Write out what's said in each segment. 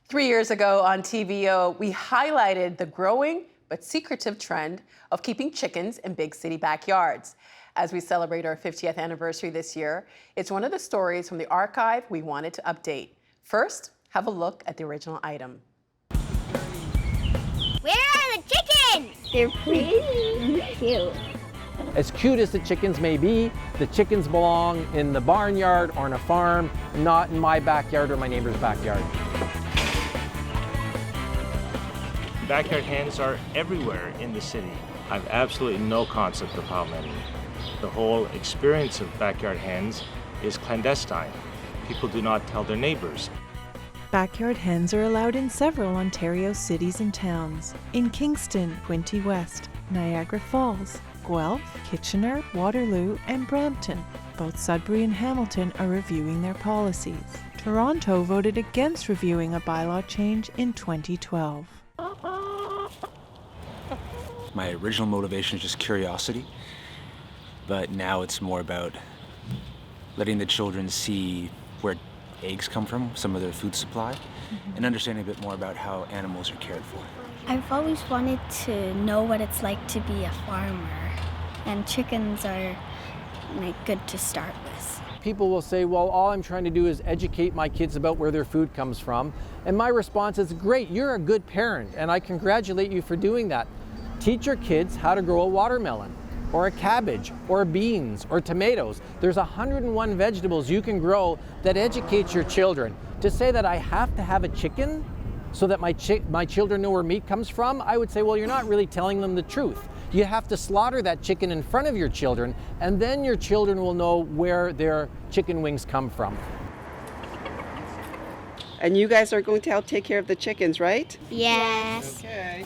3 years ago on TVO, we highlighted the growing but secretive trend of keeping chickens in big city backyards. As we celebrate our 50th anniversary this year, it's one of the stories from the archive we wanted to update. First, have a look at the original item. Where are the chickens? They're pretty cute. As cute as the chickens may be, the chickens belong in the barnyard or on a farm, not in my backyard or my neighbor's backyard. Backyard hens are everywhere in the city. I have absolutely no concept of how many. The whole experience of backyard hens is clandestine. People do not tell their neighbors. Backyard hens are allowed in several Ontario cities and towns. In Kingston, Quinte West, Niagara Falls, Guelph, Kitchener, Waterloo, and Brampton. Both Sudbury and Hamilton are reviewing their policies. Toronto voted against reviewing a bylaw change in 2012. My original motivation is just curiosity, but now it's more about letting the children see where eggs come from, some of their food supply, and understanding a bit more about how animals are cared for. I've always wanted to know what it's like to be a farmer, and chickens are good to start with. People will say, well, all I'm trying to do is educate my kids about where their food comes from. And my response is, great, you're a good parent, and I congratulate you for doing that. Teach your kids how to grow a watermelon, or a cabbage, or beans, or tomatoes. There's 101 vegetables you can grow that educates your children. To say that I have to have a chicken so that my children know where meat comes from, I would say, well, you're not really telling them the truth. You have to slaughter that chicken in front of your children, and then your children will know where their chicken wings come from. And you guys are going to help take care of the chickens, right? Yes. Okay.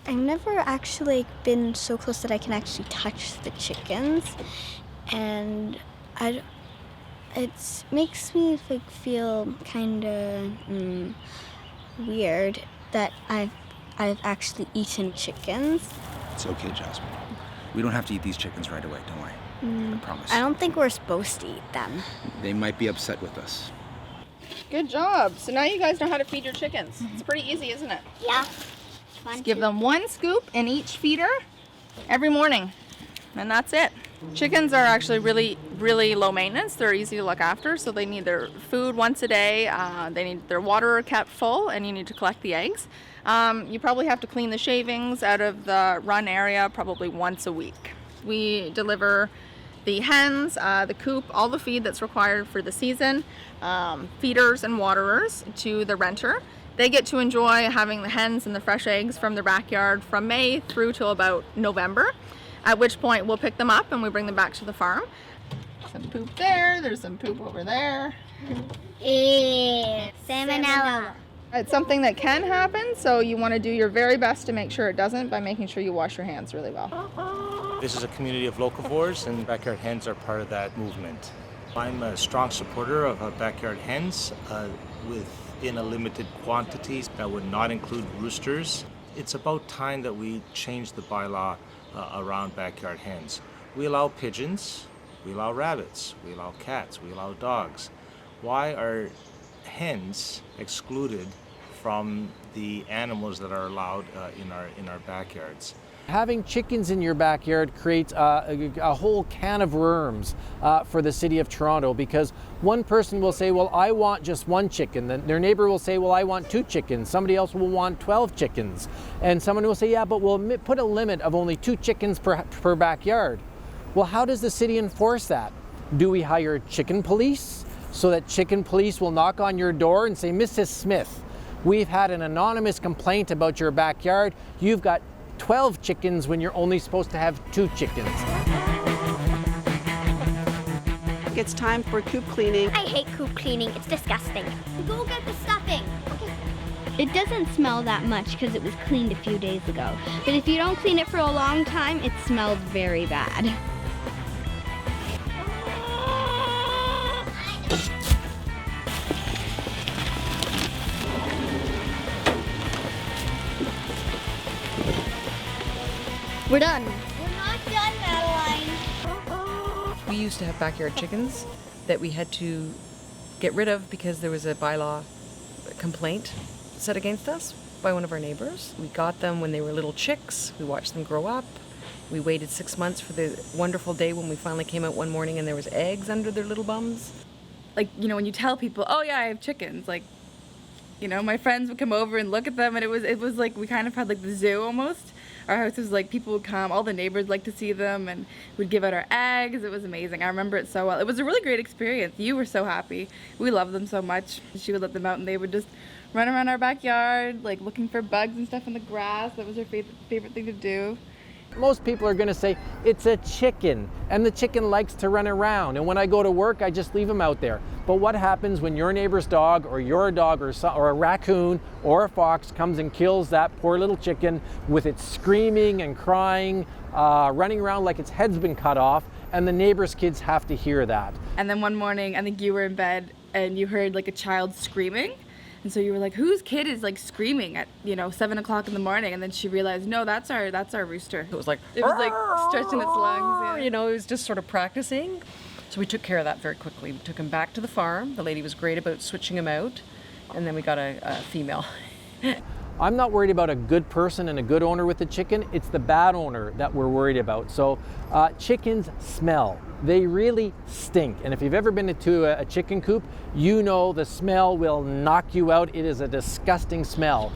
I've never actually been so close that I can actually touch the chickens, and it makes me feel kind of weird that I've actually eaten chickens. It's okay, Jasmine. We don't have to eat these chickens right away, don't worry. I promise. I don't think we're supposed to eat them. They might be upset with us. Good job. So now you guys know how to feed your chickens. It's pretty easy, isn't it? Yeah. Just give them one scoop in each feeder every morning, and that's it. Chickens are actually really low maintenance. They're easy to look after, so they need their food once a day. They need their water kept full, and you need to collect the eggs. You probably have to clean the shavings out of the run area probably once a week. We deliver the hens, the coop, all the feed that's required for the season, feeders and waterers to the renter. They get to enjoy having the hens and the fresh eggs from their backyard from May through till about November, at which point we'll pick them up and we bring them back to the farm. Some poop there, there's some poop over there. Salmonella. It's something that can happen, so you want to do your very best to make sure it doesn't by making sure you wash your hands really well. This is a community of locavores, and backyard hens are part of that movement. I'm a strong supporter of backyard hens within a limited quantities that would not include roosters. It's about time that we change the bylaw around backyard hens. We allow pigeons, we allow rabbits, we allow cats, we allow dogs. Why are hens excluded from the animals that are allowed in our backyards? Having chickens in your backyard creates a whole can of worms for the city of Toronto, because one person will say, well, I want just one chicken. Then their neighbor will say, well, I want 2 chickens. Somebody else will want 12 chickens. And someone will say, yeah, but we'll put a limit of only 2 chickens per backyard. Well, how does the city enforce that? Do we hire chicken police so that chicken police will knock on your door and say, Mrs. Smith, we've had an anonymous complaint about your backyard. You've got 12 chickens when you're only supposed to have 2 chickens. It's time for coop cleaning. I hate coop cleaning. It's disgusting. Go get the stuffing. Okay. It doesn't smell that much because it was cleaned a few days ago. But if you don't clean it for a long time, it smells very bad. We're done. We're not done, Madeline. We used to have backyard chickens that we had to get rid of because there was a bylaw complaint. set against us by one of our neighbors. We got them when they were little chicks. We watched them grow up. We waited 6 months for the wonderful day when we finally came out one morning and there was eggs under their little bums. Like, you know, when you tell people, oh yeah, I have chickens, like, you know, my friends would come over and look at them, and it was like we kind of had like the zoo almost. Our house was like, people would come, all the neighbors liked to see them, and we'd give out our eggs. It was amazing. I remember it so well. It was a really great experience. You were so happy. We loved them so much. She would let them out, and they would just run around our backyard, like looking for bugs and stuff in the grass. That was her favorite thing to do. Most people are going to say, it's a chicken, and the chicken likes to run around, and when I go to work, I just leave them out there. But what happens when your neighbor's dog, or your dog, or a raccoon, or a fox comes and kills that poor little chicken with its screaming and crying, running around like its head's been cut off, and the neighbor's kids have to hear that. And then one morning, I think you were in bed, and you heard like a child screaming. And so you were like, whose kid is like screaming at, 7 o'clock in the morning? And then she realized, no, that's our rooster. It was like stretching its lungs. Yeah. It was just sort of practicing. So we took care of that very quickly. We took him back to the farm. The lady was great about switching him out. And then we got a female. I'm not worried about a good person and a good owner with the chicken. It's the bad owner that we're worried about. So chickens smell. They really stink. And if you've ever been into a chicken coop, you know the smell will knock you out. It is a disgusting smell.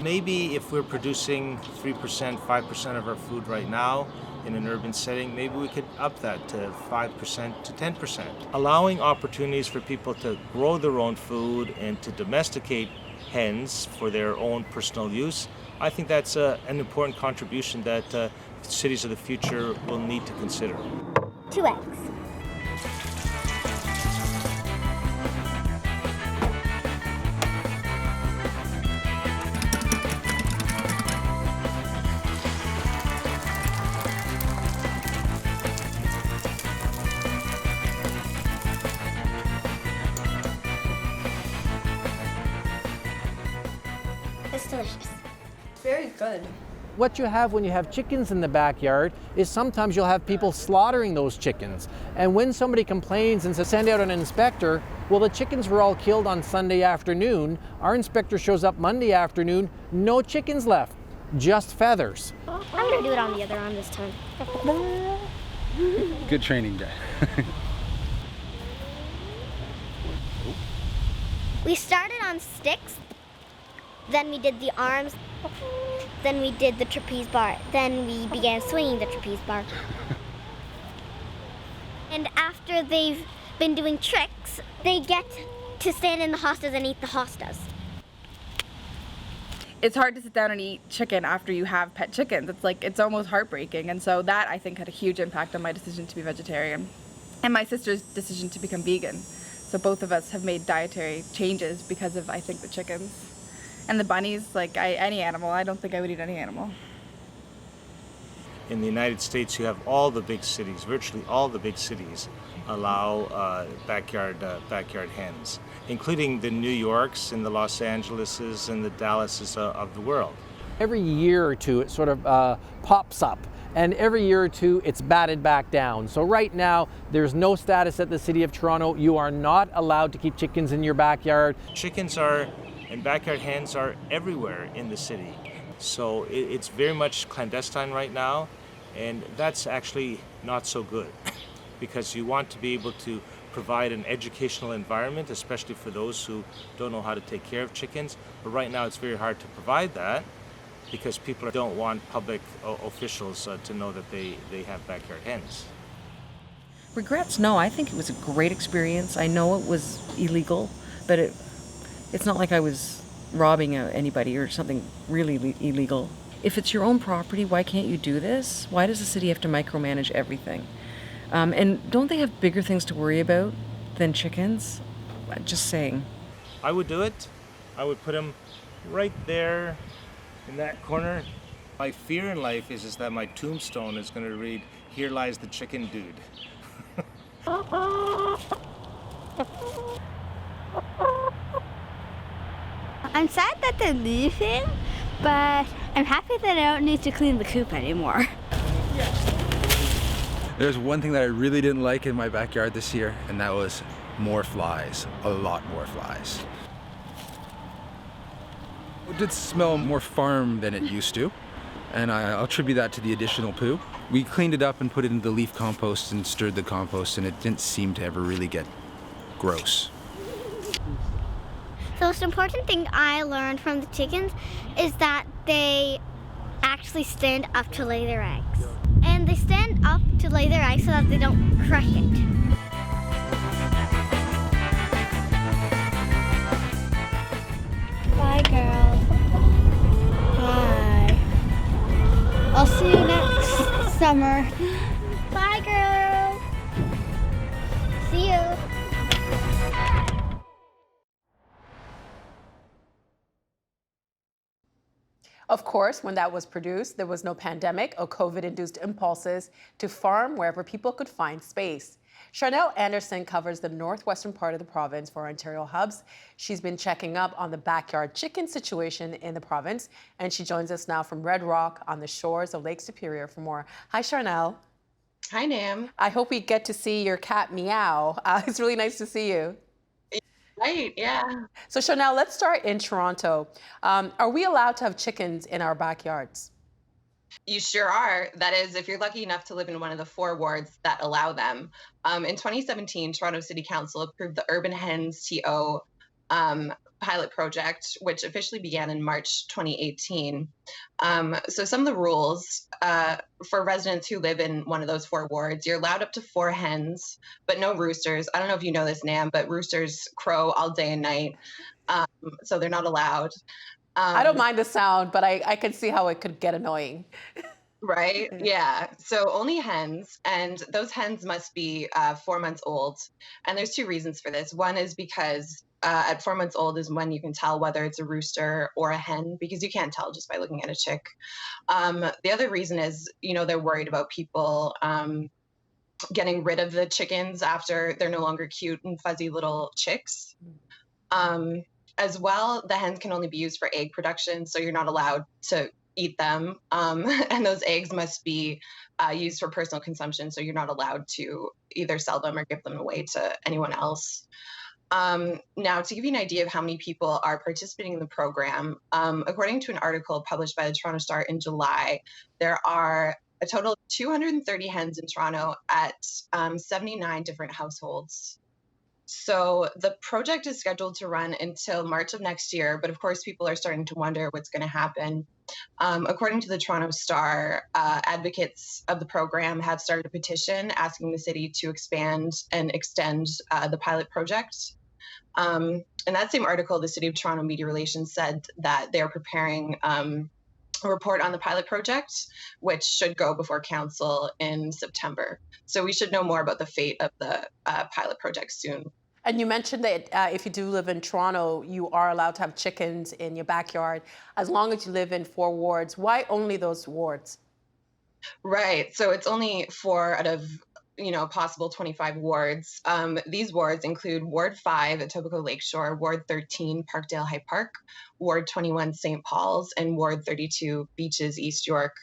Maybe if we're producing 3%, 5% of our food right now in an urban setting, maybe we could up that to 5% to 10%. Allowing opportunities for people to grow their own food and to domesticate hens for their own personal use, I think that's an important contribution that cities of the future will need to consider. 2 eggs. It's delicious. Very good. What you have when you have chickens in the backyard is sometimes you'll have people slaughtering those chickens. And when somebody complains and says, send out an inspector, well, the chickens were all killed on Sunday afternoon. Our inspector shows up Monday afternoon, no chickens left, just feathers. I'm gonna do it on the other arm this time. Good training day. We started on sticks, then we did the arms, then we did the trapeze bar, then we began swinging the trapeze bar. And after they've been doing tricks, they get to stand in the hostas and eat the hostas. It's hard to sit down and eat chicken after you have pet chickens. It's almost heartbreaking. And so that, I think, had a huge impact on my decision to be vegetarian and my sister's decision to become vegan. So both of us have made dietary changes because of, I think, the chickens. And the bunnies, any animal. I don't think I would eat any animal. In the United States, you have all the big cities, virtually all the big cities, allow backyard hens, including the New Yorks and the Los Angeleses and the Dallases of the world. Every year or two, it sort of pops up. And every year or two, it's batted back down. So right now, there's no status at the City of Toronto. You are not allowed to keep chickens in your backyard. Chickens and backyard hens are everywhere in the city. So it's very much clandestine right now, and that's actually not so good because you want to be able to provide an educational environment, especially for those who don't know how to take care of chickens. But right now it's very hard to provide that because people don't want public officials to know that they have backyard hens. Regrets? No, I think it was a great experience. I know it was illegal, but it's not like I was robbing anybody or something really illegal. If it's your own property, why can't you do this? Why does the city have to micromanage everything? And don't they have bigger things to worry about than chickens? Just saying. I would do it. I would put them right there in that corner. My fear in life is that my tombstone is going to read, "Here lies the chicken dude." I'm sad that they're leaving, but I'm happy that I don't need to clean the coop anymore. There's one thing that I really didn't like in my backyard this year, and that was more flies, a lot more flies. did smell more farm than it used to, and I'll attribute that to the additional poo. We cleaned it up and put it into the leaf compost and stirred the compost, and it didn't seem to ever really get gross. The most important thing I learned from the chickens is that they actually stand up to lay their eggs. And they stand up to lay their eggs so that they don't crush it. Bye, girl. Bye. I'll see you next summer. Bye, girl. See you. Of course, when that was produced, there was no pandemic or COVID-induced impulses to farm wherever people could find space. Charnel Anderson covers the northwestern part of the province for Ontario Hubs. She's been checking up on the backyard chicken situation in the province, and she joins us now from Red Rock on the shores of Lake Superior for more. Hi, Charnel. Hi, Nam. I hope we get to see your cat meow. It's really nice to see you. Right, yeah. So Charnel, let's start in Toronto. Are we allowed to have chickens in our backyards? You sure are. That is, if you're lucky enough to live in one of the 4 wards that allow them. In 2017, Toronto City Council approved the Urban Hens TO pilot project, which officially began in March 2018. So some of the rules for residents who live in one of those 4 wards, you're allowed up to 4 hens, but no roosters. I don't know if you know this, Nam, but roosters crow all day and night, so they're not allowed. I don't mind the sound, but I can see how it could get annoying. Right? Yeah. So only hens, and those hens must be 4 months old. And there's 2 reasons for this. One is because at 4 months old is when you can tell whether it's a rooster or a hen, because you can't tell just by looking at a chick. The other reason is, they're worried about people getting rid of the chickens after they're no longer cute and fuzzy little chicks. As well, the hens can only be used for egg production, so you're not allowed to eat them. And those eggs must be used for personal consumption, so you're not allowed to either sell them or give them away to anyone else. Now, to give you an idea of how many people are participating in the program, according to an article published by the Toronto Star in July, there are a total of 230 hens in Toronto at 79 different households. So the project is scheduled to run until March of next year, but of course people are starting to wonder what's going to happen. According to the Toronto Star, advocates of the program have started a petition asking the city to expand and extend the pilot project. In that same article, the City of Toronto Media Relations said that they're preparing a report on the pilot project, which should go before council in September. So we should know more about the fate of the pilot project soon. And you mentioned that if you do live in Toronto, you are allowed to have chickens in your backyard as long as you live in 4 wards. Why only those wards? Right. So it's only 4 out of possible 25 wards. These wards include Ward 5 at Etobicoke Lakeshore, Ward 13 Parkdale High Park, Ward 21 St. Paul's, and Ward 32 Beaches East York.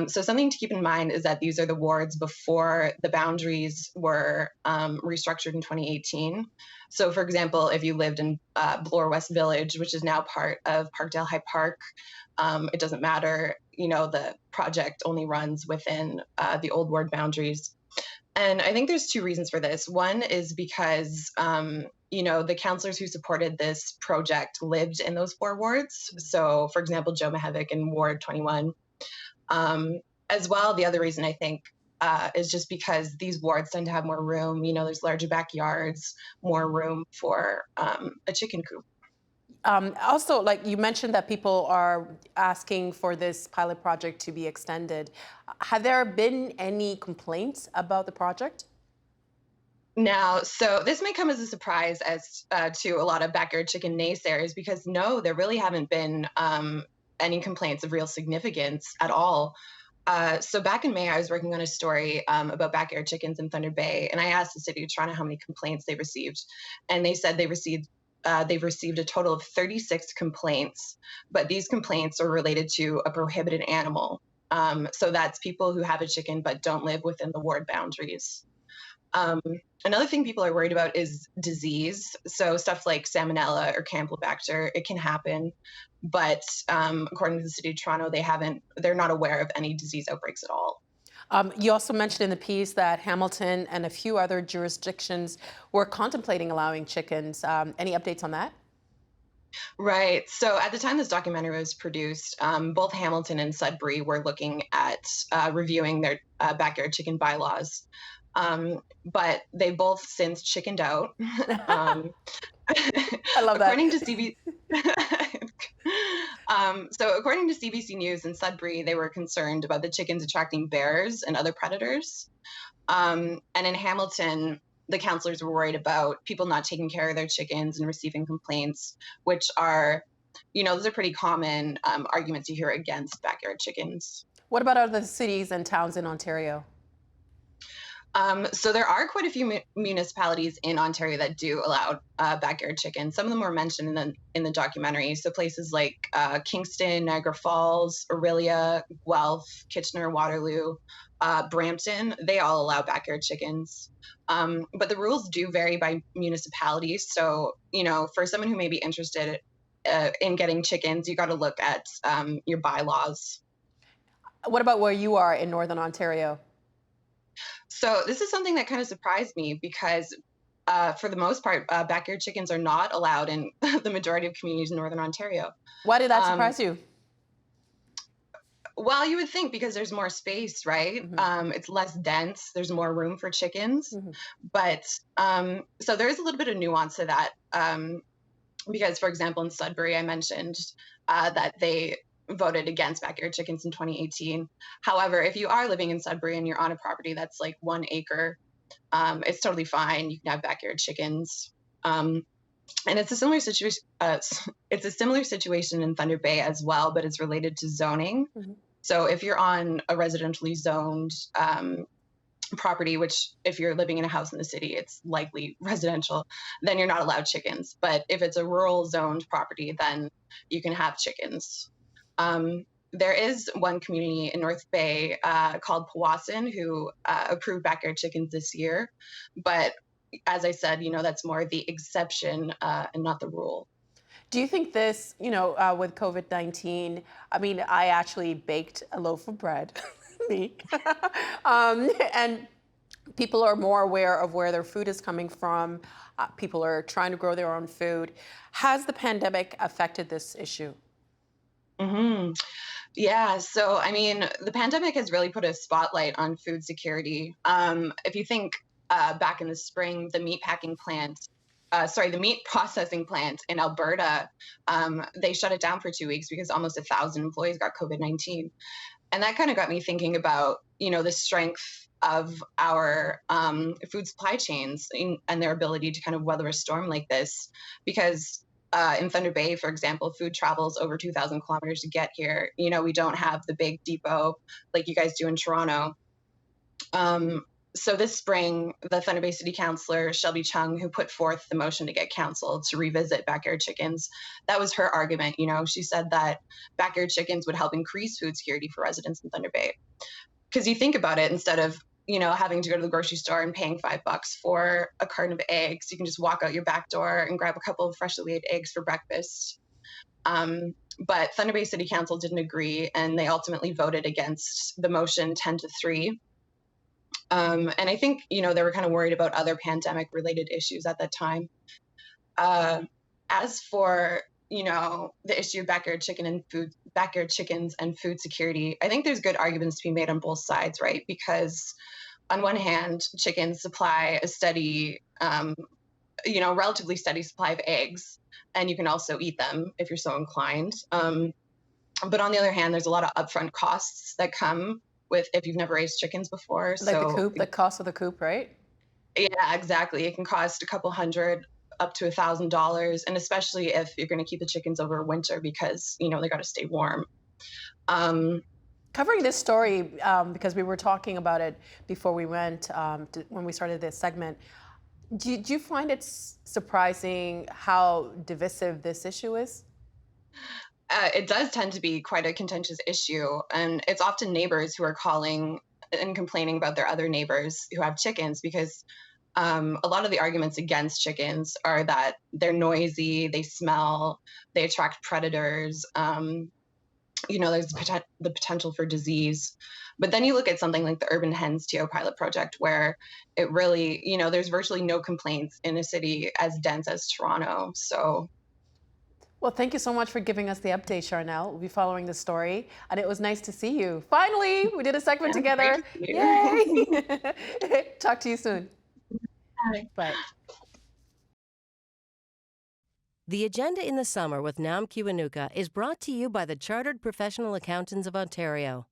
So something to keep in mind is that these are the wards before the boundaries were restructured in 2018. So for example, if you lived in Bloor West Village, which is now part of Parkdale High Park, it doesn't matter, the project only runs within the old ward boundaries. And I think there's 2 reasons for this. One is because, the councillors who supported this project lived in those 4 wards. So, for example, Joe Mahevic in Ward 21. As well, the other reason I think is just because these wards tend to have more room. There's larger backyards, more room for a chicken coop. Also, like you mentioned that people are asking for this pilot project to be extended. Have there been any complaints about the project? Now, so this may come as a surprise as to a lot of backyard chicken naysayers, because no, there really haven't been any complaints of real significance at all. So back in May, I was working on a story about backyard chickens in Thunder Bay, and I asked the City of Toronto how many complaints they received, and they said they've received a total of 36 complaints, but these complaints are related to a prohibited animal. So that's people who have a chicken but don't live within the ward boundaries. Another thing people are worried about is disease. So stuff like salmonella or campylobacter, it can happen. But according to the City of Toronto, they're not aware of any disease outbreaks at all. You also mentioned in the piece that Hamilton and a few other jurisdictions were contemplating allowing chickens. Any updates on that? Right. So at the time this documentary was produced, both Hamilton and Sudbury were looking at reviewing their backyard chicken bylaws. But they both since chickened out. I love that. According to according to CBC News in Sudbury, they were concerned about the chickens attracting bears and other predators. And in Hamilton, the councillors were worried about people not taking care of their chickens and receiving complaints, which are, those are pretty common arguments you hear against backyard chickens. What about other cities and towns in Ontario? So there are quite a few municipalities in Ontario that do allow backyard chickens. Some of them were mentioned in the documentary. So places like Kingston, Niagara Falls, Orillia, Guelph, Kitchener, Waterloo, Brampton, they all allow backyard chickens. But the rules do vary by municipalities. So, for someone who may be interested in getting chickens, you got to look at your bylaws. What about where you are in Northern Ontario? So this is something that kind of surprised me because for the most part, backyard chickens are not allowed in the majority of communities in Northern Ontario. Why did that surprise you? Well, you would think because there's more space, right? Mm-hmm. It's less dense. There's more room for chickens. Mm-hmm. But so there is a little bit of nuance to that because, for example, in Sudbury, I mentioned that they voted against backyard chickens in 2018. However, if you are living in Sudbury and you're on a property that's like 1 acre, it's totally fine. You can have backyard chickens. And it's a similar situation. It's a similar situation in Thunder Bay as well, but it's related to zoning. Mm-hmm. So if you're on a residentially zoned property, which if you're living in a house in the city, it's likely residential, then you're not allowed chickens. But if it's a rural zoned property, then you can have chickens. There is one community in North Bay called Powassan who approved backyard chickens this year. But as I said, that's more the exception and not the rule. Do you think this, with COVID-19, I actually baked a loaf of bread, me, and people are more aware of where their food is coming from. People are trying to grow their own food. Has the pandemic affected this issue? Mm-hmm. Yeah, so the pandemic has really put a spotlight on food security. If you think back in the spring, the meat processing plant in Alberta, they shut it down for 2 weeks because almost 1,000 employees got COVID-19. And that kind of got me thinking about, the strength of our food supply chains and their ability to kind of weather a storm like this. Because in Thunder Bay, for example, food travels over 2,000 kilometers to get here. We don't have the big depot like you guys do in Toronto. So this spring, the Thunder Bay City Councillor, Shelby Chung, who put forth the motion to get council to revisit backyard chickens, that was her argument. She said that backyard chickens would help increase food security for residents in Thunder Bay. Because you think about it, instead of having to go to the grocery store and paying $5 for a carton of eggs, you can just walk out your back door and grab a couple of freshly laid eggs for breakfast. But Thunder Bay City Council didn't agree, and they ultimately voted against the motion 10-3. And I think, they were kind of worried about other pandemic-related issues at that time. As for, the issue of backyard chickens and food security, I think there's good arguments to be made on both sides, right? Because on one hand, chickens supply a steady, relatively steady supply of eggs, and you can also eat them if you're so inclined. But on the other hand, there's a lot of upfront costs that come with if you've never raised chickens before. The cost of the coop, right? Yeah, exactly. It can cost a couple $100 up to $1,000, and especially if you're going to keep the chickens over winter because they got to stay warm. Covering this story because we were talking about it before we went when we started this segment. Do you find it surprising how divisive this issue is? It does tend to be quite a contentious issue, and it's often neighbors who are calling and complaining about their other neighbors who have chickens, because a lot of the arguments against chickens are that they're noisy, they smell, they attract predators. There's the potential for disease. But then you look at something like the Urban Hens TO pilot project, where it really, there's virtually no complaints in a city as dense as Toronto. So. Well, thank you so much for giving us the update, Charnel. We'll be following the story, and it was nice to see you. Finally, we did a segment together. Yay! Talk to you soon. Bye. Bye. The Agenda in the Summer with Nam Kiwanuka is brought to you by the Chartered Professional Accountants of Ontario.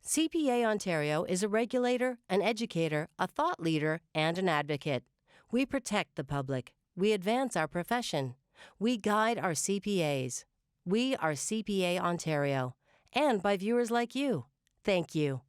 CPA Ontario is a regulator, an educator, a thought leader, and an advocate. We protect the public. We advance our profession. We guide our CPAs. We are CPA Ontario. And by viewers like you. Thank you.